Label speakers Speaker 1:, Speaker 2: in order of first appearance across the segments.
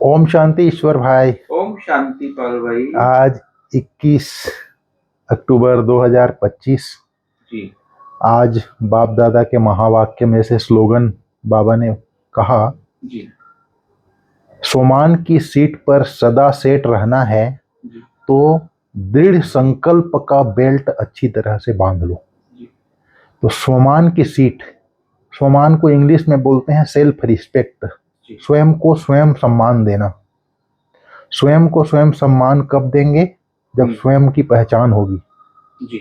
Speaker 1: ओम शांति ईश्वर भाई।
Speaker 2: ओम शांति पाल भाई।
Speaker 1: आज 21 अक्टूबर 2025।
Speaker 2: जी
Speaker 1: आज बाप दादा के महावाक्य में से स्लोगन बाबा ने कहा,
Speaker 2: जी
Speaker 1: सोमान की सीट पर सदा सेट रहना है
Speaker 2: जी
Speaker 1: तो दृढ़ संकल्प का बेल्ट अच्छी तरह से बांध लो।
Speaker 2: जी
Speaker 1: तो सोमान की सीट, सोमान को इंग्लिश में बोलते हैं सेल्फ रिस्पेक्ट,
Speaker 2: जी
Speaker 1: स्वयं को स्वयं सम्मान देना। स्वयं को स्वयं सम्मान कब देंगे? जब स्वयं की पहचान होगी,
Speaker 2: जी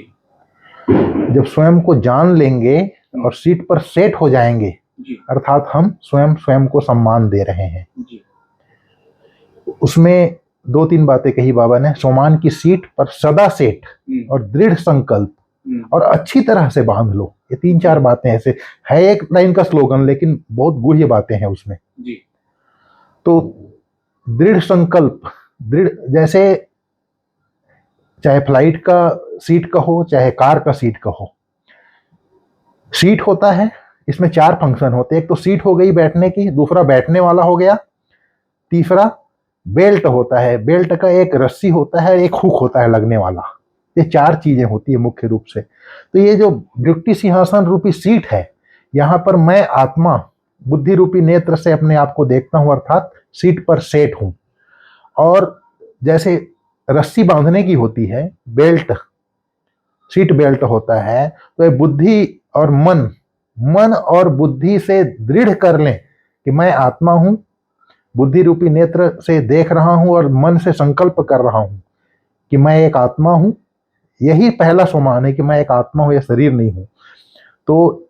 Speaker 1: जब स्वयं को जान लेंगे और सीट पर सेट हो जाएंगे,
Speaker 2: जी
Speaker 1: अर्थात हम स्वयं स्वयं को सम्मान दे रहे हैं।
Speaker 2: जी
Speaker 1: उसमें दो तीन बातें कही बाबा ने। सोमान की सीट पर सदा सेट और दृढ़ संकल्प और अच्छी तरह से बांध लो। ये तीन चार बातें ऐसे है, एक लाइन का स्लोगन लेकिन बहुत गूढ़ बातें हैं उसमें।
Speaker 2: जी
Speaker 1: तो दृढ़ संकल्प, दृढ़, जैसे चाहे फ्लाइट का सीट का हो चाहे कार का सीट का हो, सीट होता है, इसमें चार फंक्शन होते हैं। एक तो सीट हो गई बैठने की, दूसरा बैठने वाला हो गया, तीसरा बेल्ट होता है, बेल्ट का एक रस्सी होता है, एक हुक होता है लगने वाला। ये चार चीजें होती है मुख्य रूप से। तो ये जो वृत्ति सिंहासन रूपी सीट है, यहाँ पर मैं आत्मा बुद्धि रूपी नेत्र से अपने आप को देखता हूं, अर्थात सीट पर सेट हूं। और जैसे रस्सी बांधने की होती है, बेल्ट, सीट बेल्ट होता है, तो ये बुद्धि और मन और बुद्धि से दृढ़ कर लें कि मैं आत्मा हूं, बुद्धि रूपी नेत्र से देख रहा हूं और मन से संकल्प कर रहा हूं कि मैं एक आत्मा हूं। यही पहला सोमान है कि मैं एक आत्मा हूं, यह शरीर नहीं हूं। तो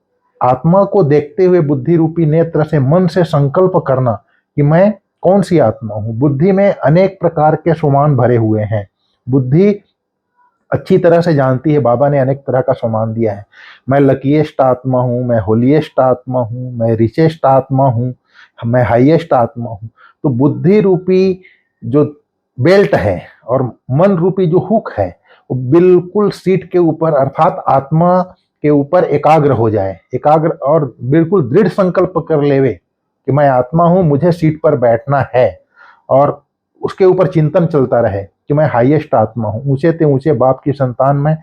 Speaker 1: आत्मा को देखते हुए बुद्धि रूपी नेत्र से मन से संकल्प करना कि मैं कौन सी आत्मा हूं। बुद्धि में अनेक प्रकार के सोमान भरे हुए हैं। बुद्धि अच्छी तरह से जानती है, बाबा ने अनेक तरह का सोमान दिया है। मैं लकीएस्ट आत्मा हूं, मैं होलीएस्ट आत्मा हूं, मैं रिचेस्ट आत्मा हूं, मैं हाईएस्ट आत्मा हूं। तो बुद्धि रूपी जो बेल्ट है और मन रूपी जो हुक है, वो बिल्कुल सीट के ऊपर अर्थात आत्मा के ऊपर एकाग्र हो जाए, एकाग्र और बिल्कुल दृढ़ संकल्प कर लेवे कि मैं आत्मा हूं, मुझे सीट पर बैठना है। और उसके ऊपर चिंतन चलता रहे कि मैं हाईएस्ट आत्मा हूं, ऊंचे ते ऊंचे बाप की संतान में,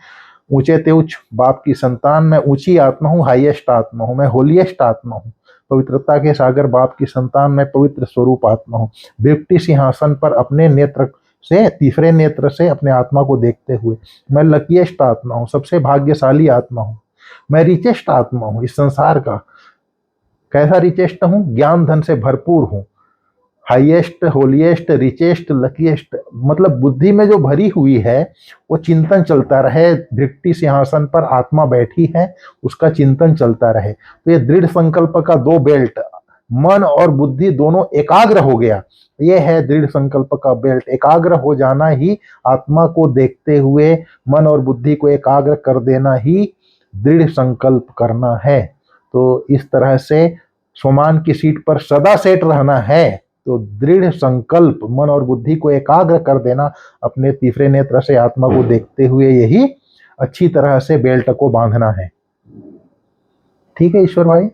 Speaker 1: ऊंचे ते उच्च बाप की संतान में ऊंची आत्मा हूं, हाईएस्ट आत्मा हूं, मैं होलीएस्ट आत्मा हूं, पवित्रता के सागर बाप की संतान में पवित्र स्वरूप आत्मा हूं। वृत्ति सिंहासन पर अपने नेत्र से, तीसरे नेत्र से अपने आत्मा को देखते हुए मैं लकीएस्ट आत्मा हूं, सबसे भाग्यशाली आत्मा हूं, मैं रिचेस्ट आत्मा हूं इस संसार का। कैसा रिचेस्ट हूं? ज्ञान धन से भरपूर हूं, हाईएस्ट, होलीएस्ट, रिचेस्ट, लकीएस्ट। मतलब बुद्धि में जो भरी हुई है वो चिंतन चलता रहे, वृत्ति सिंहासन पर आत्मा बैठी है, उसका चिंतन चलता रहे। तो ये दृढ़ संकल्प का दो बेल्ट, मन और बुद्धि दोनों एकाग्र हो गया, ये है दृढ़ संकल्प का बेल्ट। एकाग्र हो जाना ही, आत्मा को देखते हुए मन और बुद्धि को एकाग्र कर देना ही दृढ़ संकल्प करना है। तो इस तरह से सोमान की सीट पर सदा सेट रहना है तो दृढ़ संकल्प, मन और बुद्धि को एकाग्र कर देना अपने तीसरे नेत्र से आत्मा को देखते हुए, यही अच्छी तरह से बेल्ट को बांधना है। ठीक है ईश्वर भाई।